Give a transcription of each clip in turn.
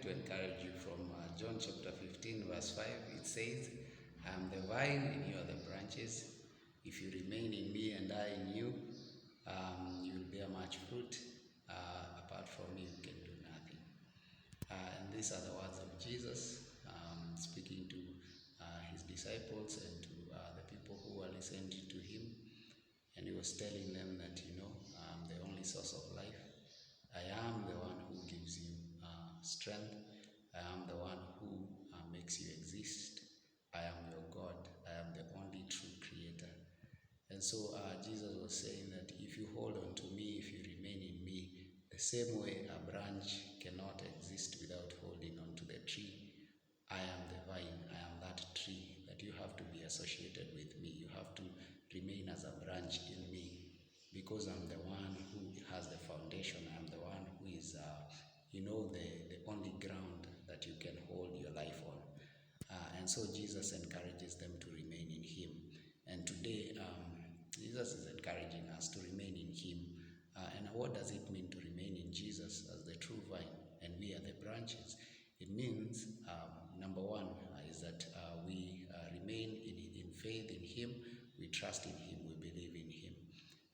to encourage you from John chapter 15 verse 5. It says, I am the vine and you are the branches. If you remain in me and I in you, you will bear much fruit. Apart from me, you can do nothing. And these are the words of Jesus speaking to his disciples and to the people who were listening to him. And he was telling them that, I'm the only source of life. I am the one who gives you strength. I am the one who makes you exist. I am your God. I am the only true creator. And so Jesus was saying that if you hold on to me, if you remain in me, the same way a branch cannot exist without holding on to the tree, I am the vine, I am that tree, that you have to be associated with me. You have to remain as a branch in me, because I'm the one who has the foundation. I'm the one who is, the only ground that you can hold your life on. And so Jesus encourages them to remain in him. And today, Jesus is encouraging us to remain in him. And what does it mean to remain in Jesus as the true vine and we are the branches? It means, number one, is that we remain in faith in him, we trust in him, we believe in him.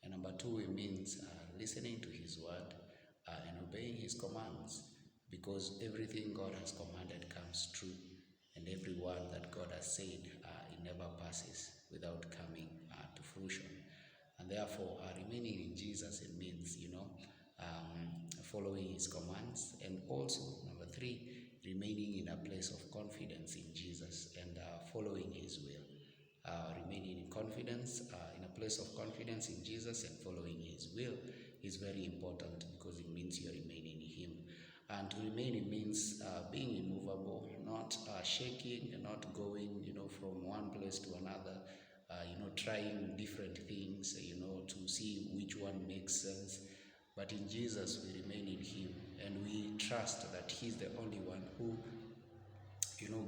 And number two, it means listening to his word and obeying his commands, because everything God has commanded comes true, and every word that God has said, it never passes without coming to fruition. And therefore, remaining in Jesus, it means, following his commands, and also, number three, remaining in a place of confidence in Jesus and following his will. Remaining in confidence, in a place of confidence in Jesus and following his will is very important, because it means you're remaining in him. And to remain, it means being immovable, not shaking, and not going, from one place to another, trying different things, to see which one makes sense. But in Jesus, we remain in him, and we trust that he's the only one who,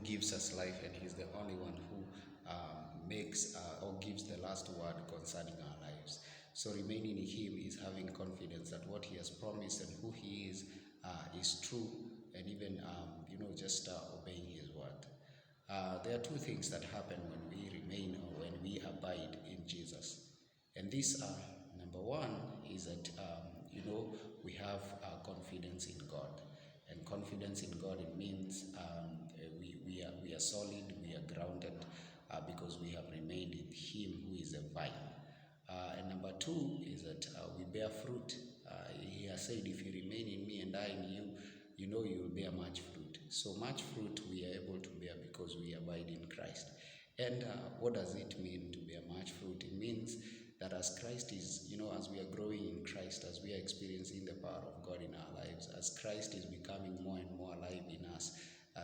gives us life, and he's the only one who makes or gives the last word concerning our lives. So remaining in him is having confidence that what he has promised and who he is true, and even, just obeying his word. There are two things that happen when we remain or when we abide in Jesus. And these are, number one, is that, we have confidence in God. And confidence in God, it means we are solid, we are grounded, because we have remained in him who is a vine. And number two is that we bear fruit. He has said, if you remain in me and I in you, you will bear much fruit. So much fruit we are able to bear because we abide in Christ. And what does it mean to bear much fruit? It means that as Christ is, as we are growing in Christ, as we are experiencing the power of God in our lives, as Christ is becoming more and more alive in us,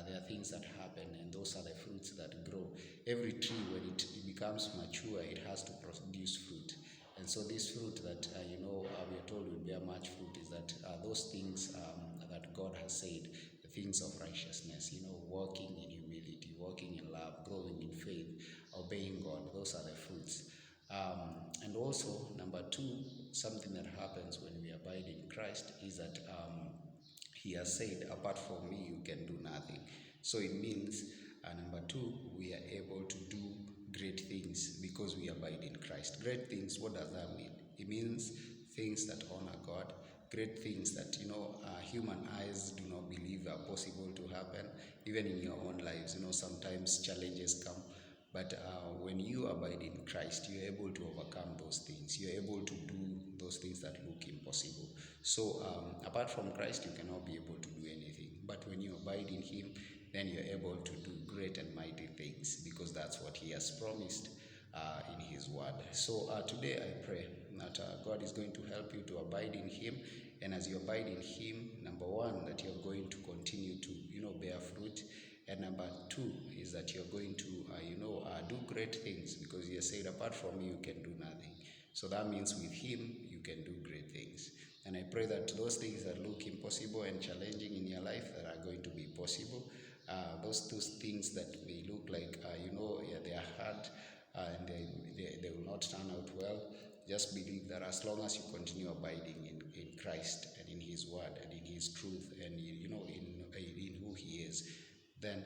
there are things that happen, and those are the fruits that grow. Every tree, when it becomes mature, it has to produce fruit. And so this fruit that, we are told will bear much fruit is that those things that God has said, the things of righteousness, walking in humility, walking in love, growing in faith, obeying God, those are the fruits. And also, number two, something that happens when we abide in Christ is that he has said, apart from me, you can do nothing. So it means, number two, we are able to do great things because we abide in Christ. Great things, what does that mean? It means things that honor God, great things that, human eyes do not believe are possible to happen. Even in your own lives, sometimes challenges come. But when you abide in Christ, you're able to overcome those things. You're able to do those things that look impossible. So apart from Christ, you cannot be able to do anything. But when you abide in him, then you're able to do great and mighty things, because that's what he has promised in his word. So today I pray that God is going to help you to abide in him. And as you abide in him, number one, that you're going to continue to, bear fruit. And number two is that you're going to, do great things, because he has said, apart from me, you can do nothing. So that means with him, you can do great things. And I pray that those things that look impossible and challenging in your life that are going to be possible, those two things that may look like, they are hard and they will not turn out well, just believe that as long as you continue abiding in Christ and in his word and in his truth and, in who then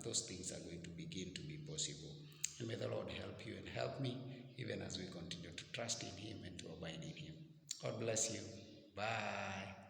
those things are going to begin to be possible. And may the Lord help you and help me, even as we continue to trust in Him and to abide in Him. God bless you. Bye.